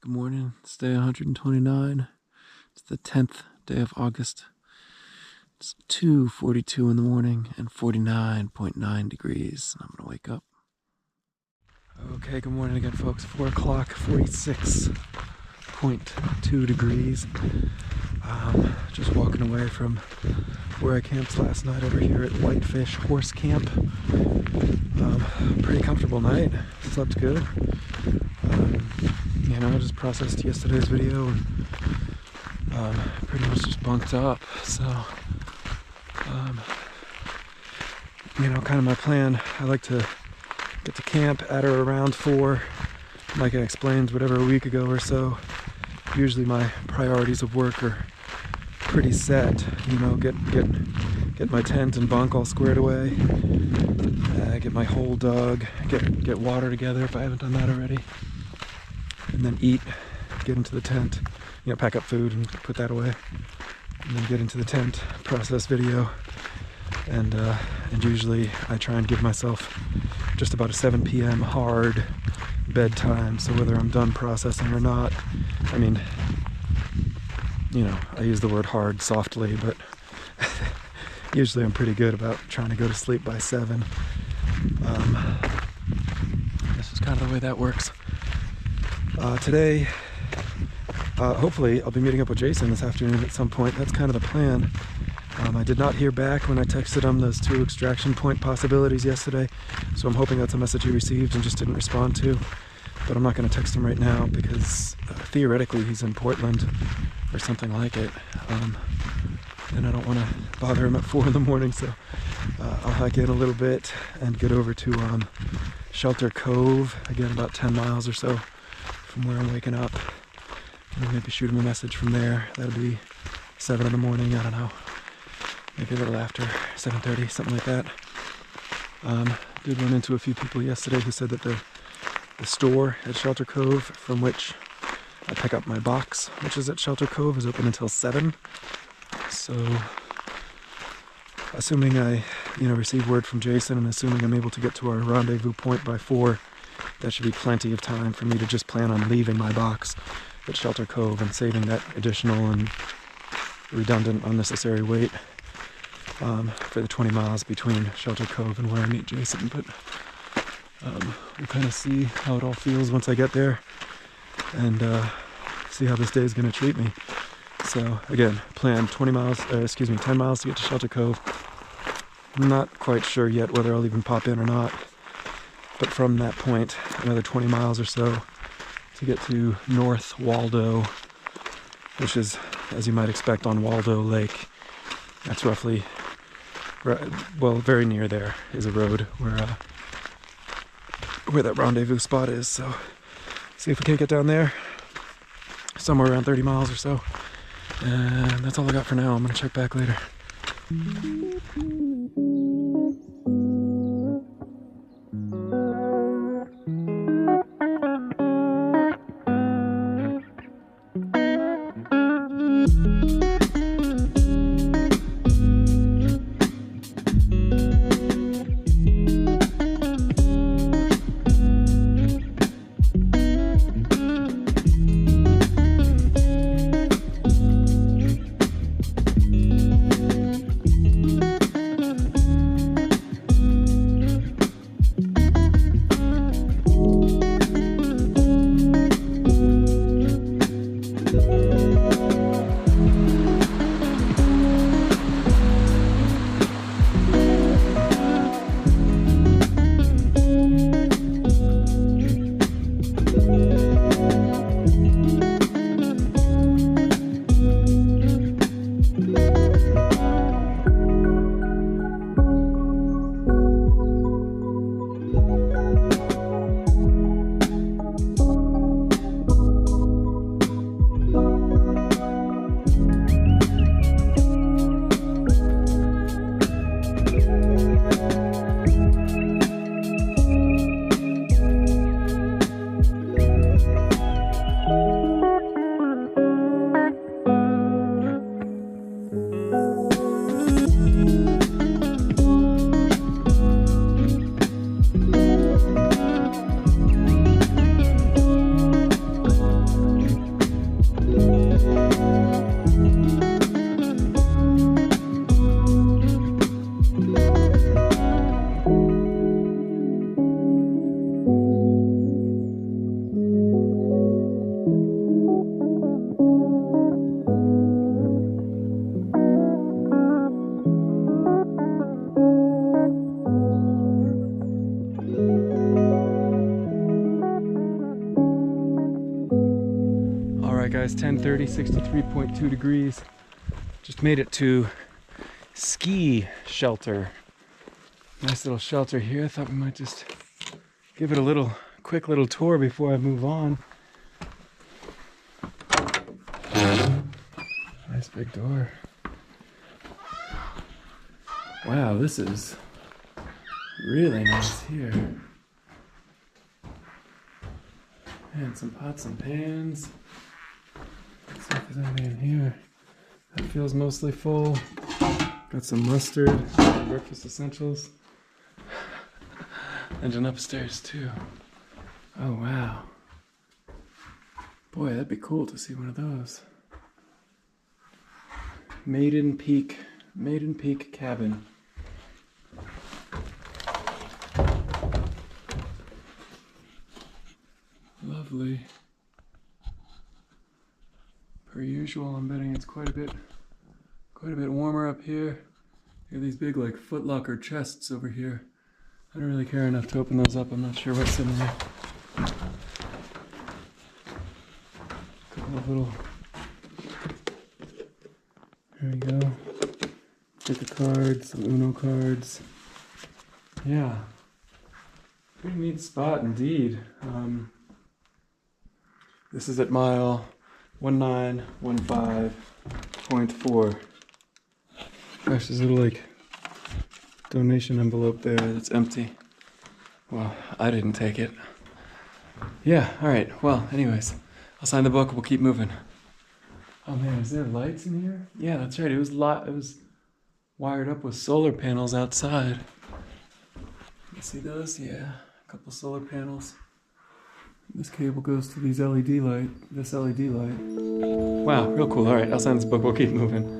Good morning. It's day 129. It's the 10th day of August. It's 2:42 in the morning and 49.9 degrees. I'm gonna wake up. Okay, good morning again, folks. 4 o'clock, 46.2 degrees. Just walking away from where I camped last night over here at Whitefish Horse Camp. Pretty comfortable night. Slept good. I just processed yesterday's video and pretty much just bunked up. So, kind of my plan. I like to get to camp at or around 4, like I explained whatever a week ago or so. Usually my priorities of work are pretty set. Get my tent and bunk all squared away. Get my hole dug. Get water together if I haven't done that already. And then eat. Get into the tent. Pack up food and put that away. And then get into the tent. Process video. And usually I try and give myself just about a 7 p.m. hard bedtime. So whether I'm done processing or not, I use the word hard softly, but usually I'm pretty good about trying to go to sleep by 7. This is kind of the way that works. Today, hopefully I'll be meeting up with Jason this afternoon at some point. That's kind of the plan. I did not hear back when I texted him those 2 extraction point possibilities yesterday, so I'm hoping that's a message he received and just didn't respond to. But I'm not going to text him right now because theoretically he's in Portland or something like it. And I don't want to bother him at 4 in the morning, so I'll hike in a little bit and get over to Shelter Cove, again about 10 miles or so from where I'm waking up. And maybe shoot him a message from there. That'll be 7 in the morning, I don't know. Maybe a little after 7:30, something like that. Did run into a few people yesterday who said that the store at Shelter Cove, from which I pick up my box, which is at Shelter Cove, is open until 7. So, assuming I, receive word from Jason and assuming I'm able to get to our rendezvous point by 4, that should be plenty of time for me to just plan on leaving my box at Shelter Cove and saving that additional and redundant, unnecessary wait for the 20 miles between Shelter Cove and where I meet Jason. But we'll kind of see how it all feels once I get there and see how this day is going to treat me. So again, plan 10 miles to get to Shelter Cove. I'm not quite sure yet whether I'll even pop in or not. But from that point, another 20 miles or so to get to North Waldo, which is, as you might expect, on Waldo Lake. That's roughly, very near there is a road where that rendezvous spot is. So see if we can't get down there, somewhere around 30 miles or so. And that's all I got for now. I'm going to check back later. Alright guys, 10:30, 63.2 degrees. Just made it to ski shelter. Nice little shelter here. I thought we might just give it a quick little tour before I move on. Nice big door. Wow, this is really nice here. And some pots and pans. Let's see if there's anything in here. That feels mostly full. Got some mustard, some breakfast essentials. Engine upstairs too. Oh wow. Boy, that'd be cool to see one of those. Maiden Peak cabin. Lovely. Per usual, I'm betting it's quite a bit warmer up here. You have these big like Foot Locker chests over here. I don't really care enough to open those up. I'm not sure what's in there. Couple of little. There we go. Deck of cards, some Uno cards. Yeah. Pretty neat spot indeed. This is at mile 1915.4. Gosh, there's a little like donation envelope there that's empty. Well, I didn't take it. Yeah, alright. Well, anyways, I'll sign the book, we'll keep moving. Oh man, is there lights in here? Yeah, that's right. It was wired up with solar panels outside. You see those? Yeah, a couple solar panels. This cable goes to this LED light. Wow, real cool. All right, I'll sign this book. We'll keep moving.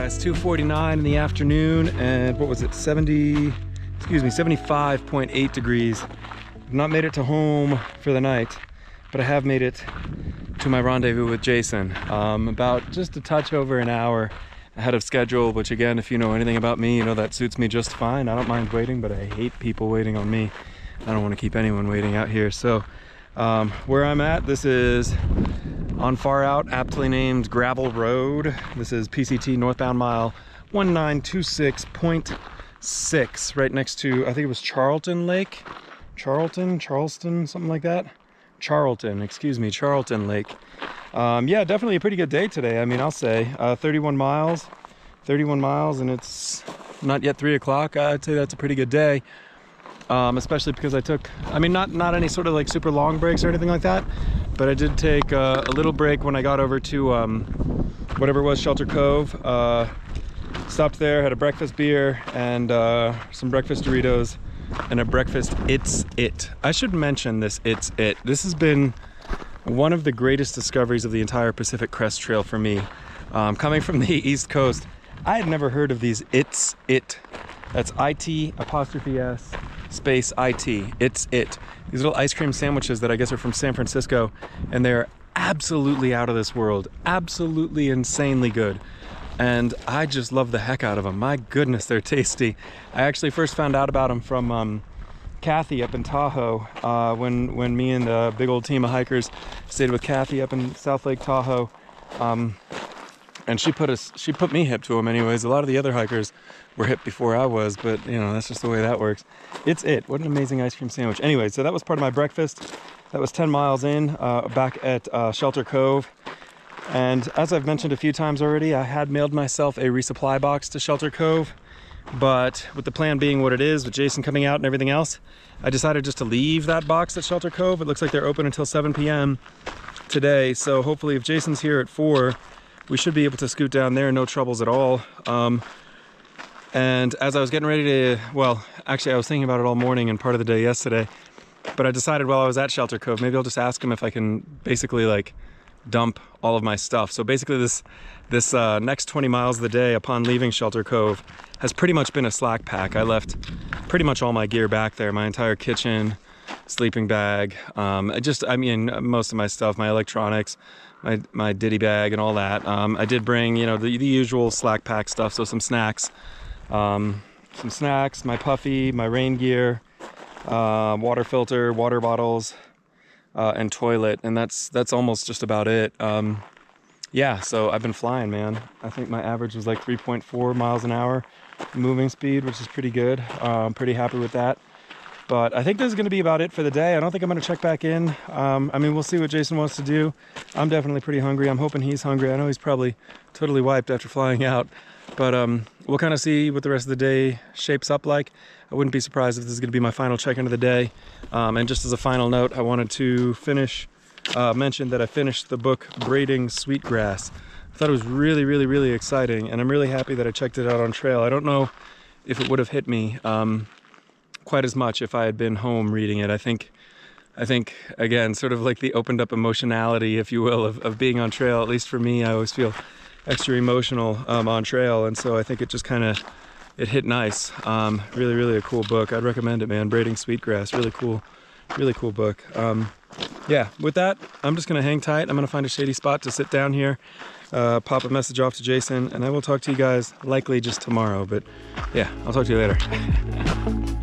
It's 2:49 in the afternoon, and what was it, 75.8 degrees. I've not made it to home for the night, but I have made it to my rendezvous with Jason. About just a touch over an hour ahead of schedule, which again, if you know anything about me, you know that suits me just fine. I don't mind waiting, but I hate people waiting on me. I don't want to keep anyone waiting out here. So where I'm at, this is on far out, aptly named gravel road. This is PCT northbound mile 1926.6, right next to, I think it was Charlton Lake. Charleston, something like that. Charlton Lake. Yeah, definitely a pretty good day today. I mean, I'll say 31 miles, and it's not yet 3 o'clock. I'd say that's a pretty good day. Especially because I took, I mean, not any sort of like super long breaks or anything like that, but I did take a little break when I got over to whatever it was, Shelter Cove. Stopped there, had a breakfast beer and some breakfast Doritos and a breakfast It's It. I should mention this It's It. This has been one of the greatest discoveries of the entire Pacific Crest Trail for me. Coming from the East Coast, I had never heard of these It's It. That's IT''S space IT. It's It. These little ice cream sandwiches that I guess are from San Francisco, and they're absolutely out of this world. Absolutely insanely good. And I just love the heck out of them. My goodness, they're tasty. I actually first found out about them from Kathy up in Tahoe, when me and a big old team of hikers stayed with Kathy up in South Lake Tahoe. And she put me hip to them anyways. A lot of the other hikers were hip before I was, but you know, that's just the way that works. It's It. What an amazing ice cream sandwich. Anyway, so that was part of my breakfast. That was 10 miles in, back at Shelter Cove. And as I've mentioned a few times already, I had mailed myself a resupply box to Shelter Cove. But with the plan being what it is, with Jason coming out and everything else, I decided just to leave that box at Shelter Cove. It looks like they're open until 7 p.m. today. So hopefully if Jason's here at 4, we should be able to scoot down there, no troubles at all. And as I was getting ready to, well, actually I was thinking about it all morning and part of the day yesterday, but I decided while I was at Shelter Cove, maybe I'll just ask him if I can basically like dump all of my stuff. So basically this next 20 miles of the day upon leaving Shelter Cove has pretty much been a slack pack. I left pretty much all my gear back there, my entire kitchen, sleeping bag, I mean, most of my stuff, my electronics, my ditty bag and all that. I did bring, you know, the usual slack pack stuff, so some snacks, my puffy, my rain gear, water filter, water bottles, and toilet, and that's almost just about it. Yeah, so I've been flying, man. I think my average was like 3.4 miles an hour moving speed, which is pretty good. I'm pretty happy with that. But I think this is going to be about it for the day. I don't think I'm going to check back in. I mean, we'll see what Jason wants to do. I'm definitely pretty hungry. I'm hoping he's hungry. I know he's probably totally wiped after flying out. But we'll kind of see what the rest of the day shapes up like. I wouldn't be surprised if this is going to be my final check-in of the day. And just as a final note, I wanted to mention that I finished the book Braiding Sweetgrass. I thought it was really, really, really exciting. And I'm really happy that I checked it out on trail. I don't know if it would have hit me quite as much if I had been home reading it. I think again, sort of like the opened up emotionality, if you will, of being on trail. At least for me, I always feel extra emotional on trail, and so I think it just kind of hit nice. Really, really a cool book. I'd recommend it, man. Braiding Sweetgrass, really cool book. Yeah, with that, I'm just gonna hang tight. I'm gonna find a shady spot to sit down here, pop a message off to Jason, and I will talk to you guys likely just tomorrow. But yeah, I'll talk to you later.